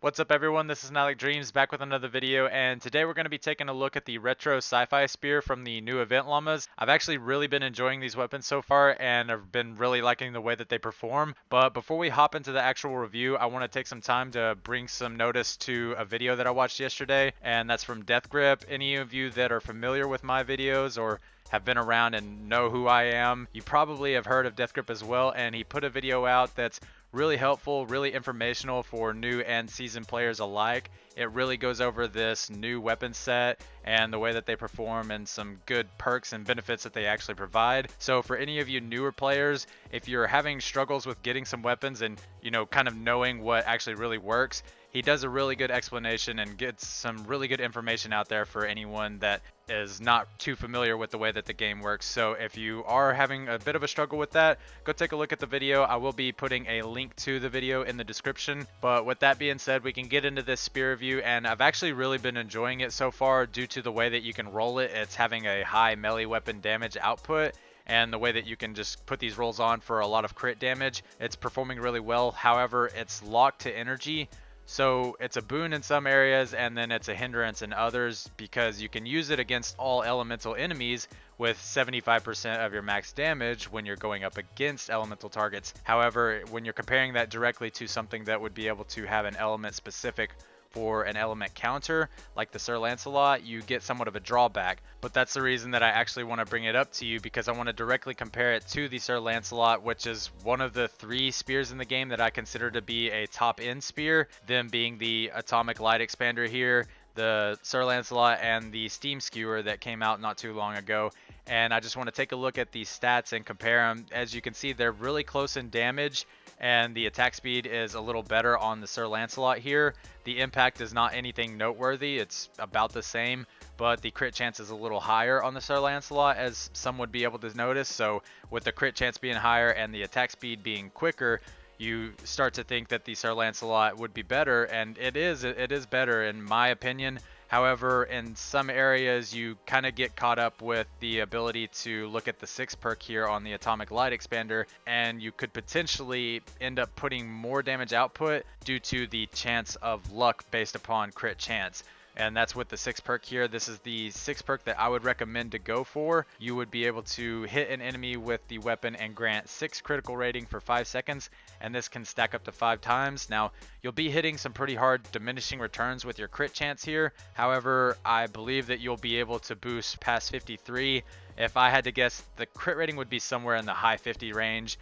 What's up everyone, this is NyhlekDreams back with another video, and today we're going to be taking a look at the retro Sci-Fi spear from the new event llamas. I've actually really been enjoying these weapons so far and I've been really liking the way that they perform. But before we hop into the actual review, I want to take some time to bring some notice to a video that I watched yesterday, and that's from Death Grip. Any of you that are familiar with my videos or have been around and know who I am, you probably have heard of Death Grip as well, and he put a video out that's really helpful, really informational for new and seasoned players alike. It really goes over this new weapon set and the way that they perform and some good perks and benefits that they actually provide. So for any of you newer players, if you're having struggles with getting some weapons and, kind of knowing what actually really works, he does a really good explanation and gets some really good information out there for anyone that is not too familiar with the way that the game works. So if you are having a bit of a struggle with that, go take a look at the video. I will be putting a link to the video in the description. But with that being said, we can get into this spear review, and I've actually really been enjoying it so far due to the way that you can roll it. It's having a high melee weapon damage output, and the way that you can just put these rolls on for a lot of crit damage. It's performing really well. However, it's locked to energy, so it's a boon in some areas and then it's a hindrance in others, because you can use it against all elemental enemies with 75% of your max damage when you're going up against elemental targets. However, when you're comparing that directly to something that would be able to have an element specific for an element counter like the Sir Lancelot, you get somewhat of a drawback. But that's the reason that I actually want to bring it up to you, because I want to directly compare it to the Sir Lancelot, which is one of the 3 spears in the game that I consider to be a top end spear, them being the Atomic Light Expander here, the Sir Lancelot, and the Steam Skewer that came out not too long ago. And I just want to take a look at these stats and compare them. As you can see, they're really close in damage, and the attack speed is a little better on the Sir Lancelot here. The impact is not anything noteworthy, it's about the same, but the crit chance is a little higher on the Sir Lancelot, as some would be able to notice. So with the crit chance being higher and the attack speed being quicker, you start to think that the Sir Lancelot would be better, and it is better in my opinion. However, in some areas you kind of get caught up with the ability to look at the 6 perk here on the Atomic Light Expander, and you could potentially end up putting more damage output due to the chance of luck based upon crit chance. And that's with the 6 perk here. This is the 6 perk that I would recommend to go for. You would be able to hit an enemy with the weapon and grant 6 critical rating for 5 seconds, and this can stack up to 5 times. Now, you'll be hitting some pretty hard diminishing returns with your crit chance here. However, I believe that you'll be able to boost past 53. If I had to guess, the crit rating would be somewhere in the high 50 range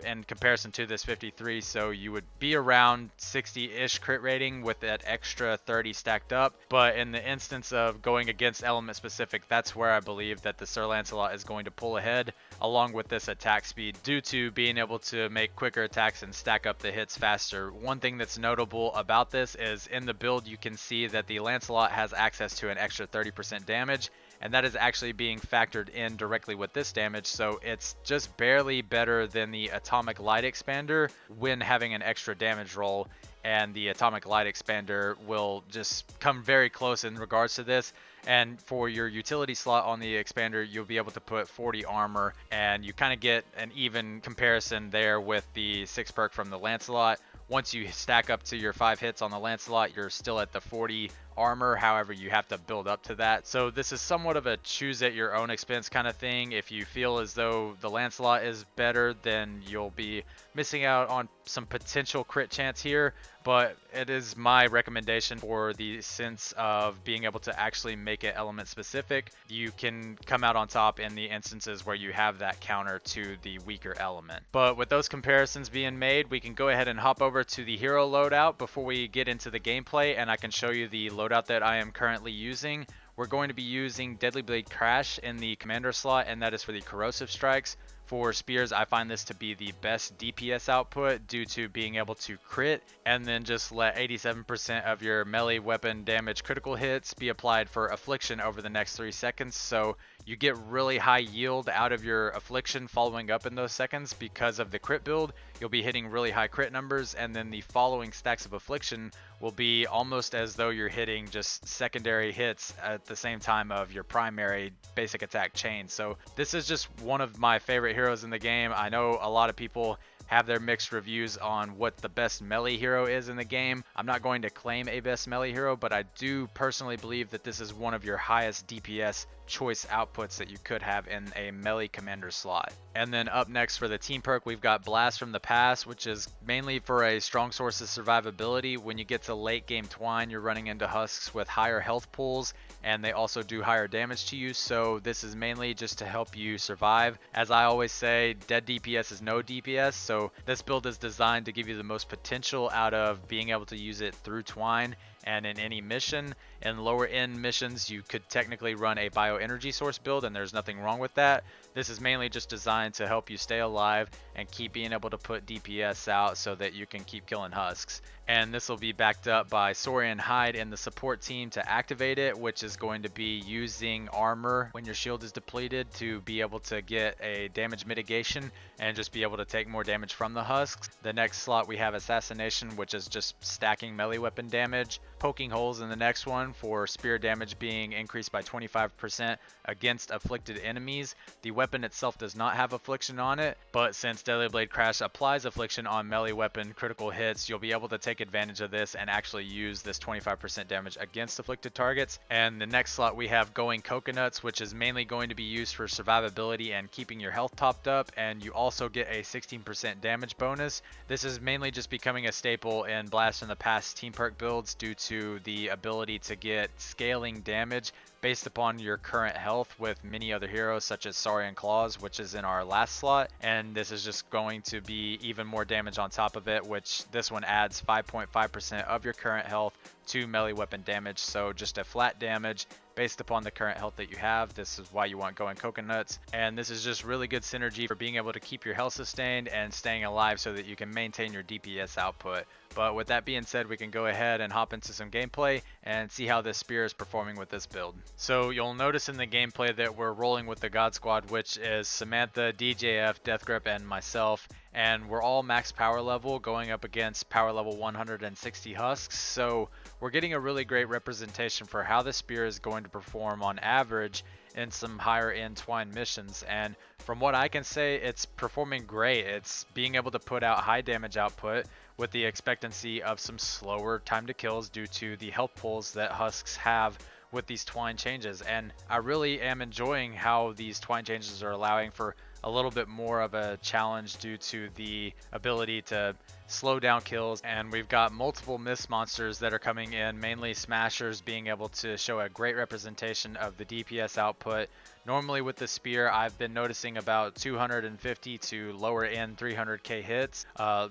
in comparison to this 53. So you would be around 60-ish crit rating with that extra 30 stacked up. But in the instance of going against element specific, that's where I believe that the Sir Lancelot is going to pull ahead, along with this attack speed, due to being able to make quicker attacks and stack up the hits faster. One thing that's notable about this is in the build you can see that the Lancelot has access to an extra 30% damage, and that is actually being factored in directly with this damage. So it's just barely better than the Atomic Light Expander when having an extra damage roll, and the Atomic Light Expander will just come very close in regards to this. And for your utility slot on the expander, you'll be able to put 40 armor, and you kind of get an even comparison there with the 6 perk from the Lancelot. Once you stack up to your 5 hits on the Lancelot, you're still at the 40 armor. However, you have to build up to that. So this is somewhat of a choose at your own expense kind of thing. If you feel as though the Lancelot is better, then you'll be missing out on some potential crit chance here. But it is my recommendation for the sense of being able to actually make it element specific. You can come out on top in the instances where you have that counter to the weaker element. But with those comparisons being made, we can go ahead and hop over to the hero loadout before we get into the gameplay, and I can show you the loadout that I am currently using. We're going to be using Deadly Blade Crash in the commander slot, and that is for the corrosive strikes. For spears, I find this to be the best DPS output due to being able to crit and then just let 87% of your melee weapon damage critical hits be applied for affliction over the next 3 seconds. So you get really high yield out of your affliction following up in those seconds because of the crit build. You'll be hitting really high crit numbers, and then the following stacks of affliction will be almost as though you're hitting just secondary hits at the same time of your primary basic attack chain. So this is just one of my favorite heroes in the game. I know a lot of people have their mixed reviews on what the best melee hero is in the game. I'm not going to claim a best melee hero, but I do personally believe that this is one of your highest DPS choice outputs that you could have in a melee commander slot. And then up next for the team perk, we've got Blast from the Past, which is mainly for a strong source of survivability. When you get to late game Twine, you're running into husks with higher health pools, and they also do higher damage to you, so this is mainly just to help you survive. As I always say, dead DPS is no DPS, so this build is designed to give you the most potential out of being able to use it through Twine and in any mission. In lower end missions, you could technically run a bioenergy source build, and there's nothing wrong with that. This is mainly just designed to help you stay alive and keep being able to put DPS out so that you can keep killing husks. And this will be backed up by Saurian Hide in the support team to activate it, which is going to be using armor when your shield is depleted to be able to get a damage mitigation and just be able to take more damage from the husks. The next slot we have Assassination, which is just stacking melee weapon damage. Poking Holes in the next one for spear damage being increased by 25% against afflicted enemies. The weapon itself does not have affliction on it, but since Deadly Blade Crash applies affliction on melee weapon critical hits, you'll be able to take advantage of this and actually use this 25% damage against afflicted targets. And the next slot we have Going Coconuts, which is mainly going to be used for survivability and keeping your health topped up, and you also get a 16% damage bonus. This is mainly just becoming a staple in Blast from the Past team perk builds due to the ability to get scaling damage based upon your current health with many other heroes such as Saurian Claws, which is in our last slot, and this is just going to be even more damage on top of it, which this one adds 5.5% of your current health to melee weapon damage, so just a flat damage based upon the current health that you have. This is why you want Going Coconuts, and this is just really good synergy for being able to keep your health sustained and staying alive so that you can maintain your DPS output. But with that being said, we can go ahead and hop into some gameplay and see how this spear is performing with this build. So you'll notice in the gameplay that we're rolling with the God Squad, which is Samantha, DJF, Deathgrip, and myself, and we're all max power level going up against power level 160 husks. So we're getting a really great representation for how the spear is going to perform on average in some higher end Twine missions, and from what I can say, it's performing great. It's being able to put out high damage output with the expectancy of some slower time to kills due to the health pools that husks have with these Twine changes. And I really am enjoying how these Twine changes are allowing for a little bit more of a challenge due to the ability to slow down kills. And we've got multiple miss monsters that are coming in, mainly smashers being able to show a great representation of the DPS output. Normally with the spear, I've been noticing about 250 to lower end 300k hits,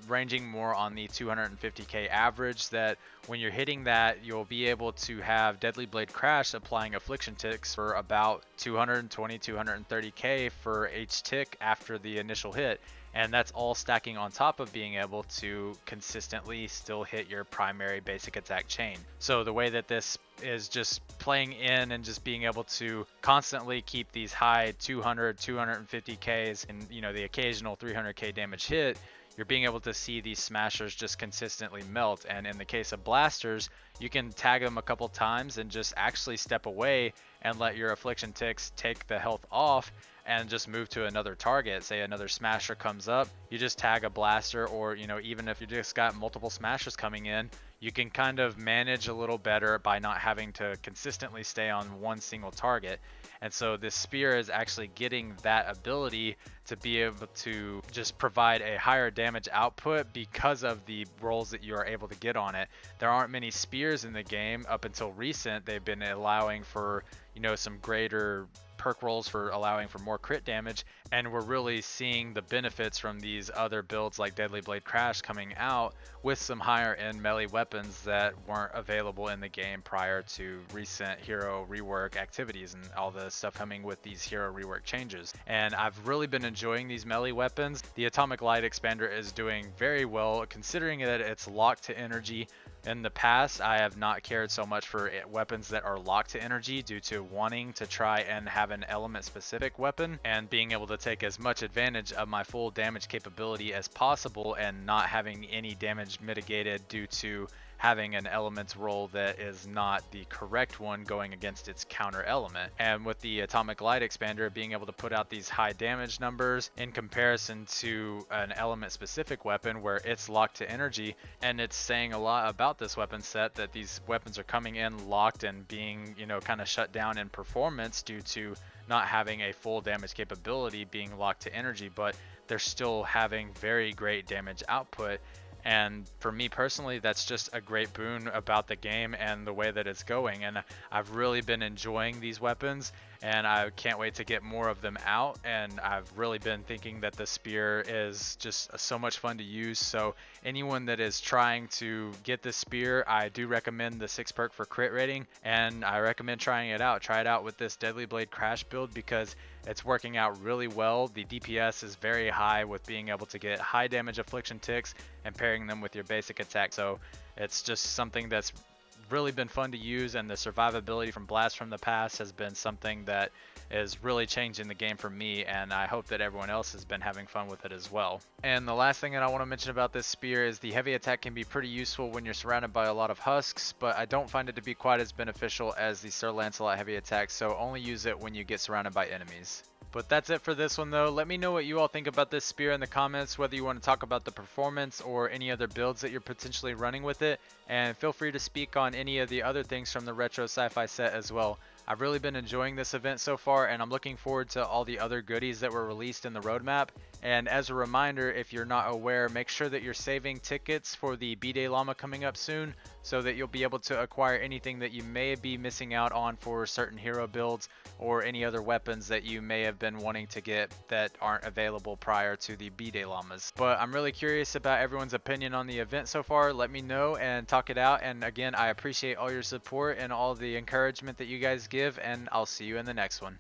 ranging more on the 250k average, that when you're hitting that, you'll be able to have Deadly Blade Crash applying affliction ticks for about 220, 230k for each tick after the initial hit. And that's all stacking on top of being able to consistently still hit your primary basic attack chain. So the way that this is just playing in and just being able to constantly keep these high 200, 250Ks and, you know, the occasional 300k damage hit, you're being able to see these smashers just consistently melt. And in the case of blasters, you can tag them a couple times and just actually step away and let your affliction ticks take the health off and just move to another target. Say another smasher comes up, you just tag a blaster, or, you know, even if you just got multiple smashers coming in, you can kind of manage a little better by not having to consistently stay on one single target. And so this spear is actually getting that ability to be able to just provide a higher damage output because of the rolls that you are able to get on it. There aren't many spears in the game. Up until recent, they've been allowing for, you know, some greater perk rolls for allowing for more crit damage, and we're really seeing the benefits from these other builds like Deadly Blade Crash coming out with some higher end melee weapons that weren't available in the game prior to recent hero rework activities and all the stuff coming with these hero rework changes. And I've really been enjoying these melee weapons. The Atomic Light Expander is doing very well considering that it's locked to energy. In the past, I have not cared so much for weapons that are locked to energy due to wanting to try and have an element specific weapon and being able to take as much advantage of my full damage capability as possible and not having any damage mitigated due to having an element's roll that is not the correct one going against its counter element. And with the Atomic Light Expander being able to put out these high damage numbers in comparison to an element specific weapon where it's locked to energy, and it's saying a lot about this weapon set that these weapons are coming in locked and being, you know, kind of shut down in performance due to not having a full damage capability being locked to energy, but they're still having very great damage output. And for me personally, that's just a great boon about the game and the way that it's going. And I've really been enjoying these weapons, and I can't wait to get more of them out. And I've really been thinking that the spear is just so much fun to use. So anyone that is trying to get the spear, I do recommend the 6 perk for crit rating, and I recommend trying it out. Try it out with this Deadly Blade Crash build because it's working out really well. The DPS is very high with being able to get high damage affliction ticks and pairing them with your basic attack. So it's just something that's really been fun to use, and the survivability from Blast from the Past has been something that is really changing the game for me, and I hope that everyone else has been having fun with it as well. And the last thing that I want to mention about this spear is the heavy attack can be pretty useful when you're surrounded by a lot of husks, but I don't find it to be quite as beneficial as the Sir Lancelot heavy attack, so only use it when you get surrounded by enemies. But that's it for this one though. Let me know what you all think about this spear in the comments, whether you want to talk about the performance or any other builds that you're potentially running with it, and feel free to speak on any of the other things from the retro sci-fi set as well. I've really been enjoying this event so far, and I'm looking forward to all the other goodies that were released in the roadmap. And as a reminder, if you're not aware, make sure that you're saving tickets for the B-Day Llama coming up soon, so that you'll be able to acquire anything that you may be missing out on for certain hero builds or any other weapons that you may have been wanting to get that aren't available prior to the B-Day Llamas. But I'm really curious about everyone's opinion on the event so far. Let me know and talk it out. And again, I appreciate all your support and all the encouragement that you guys give, and I'll see you in the next one.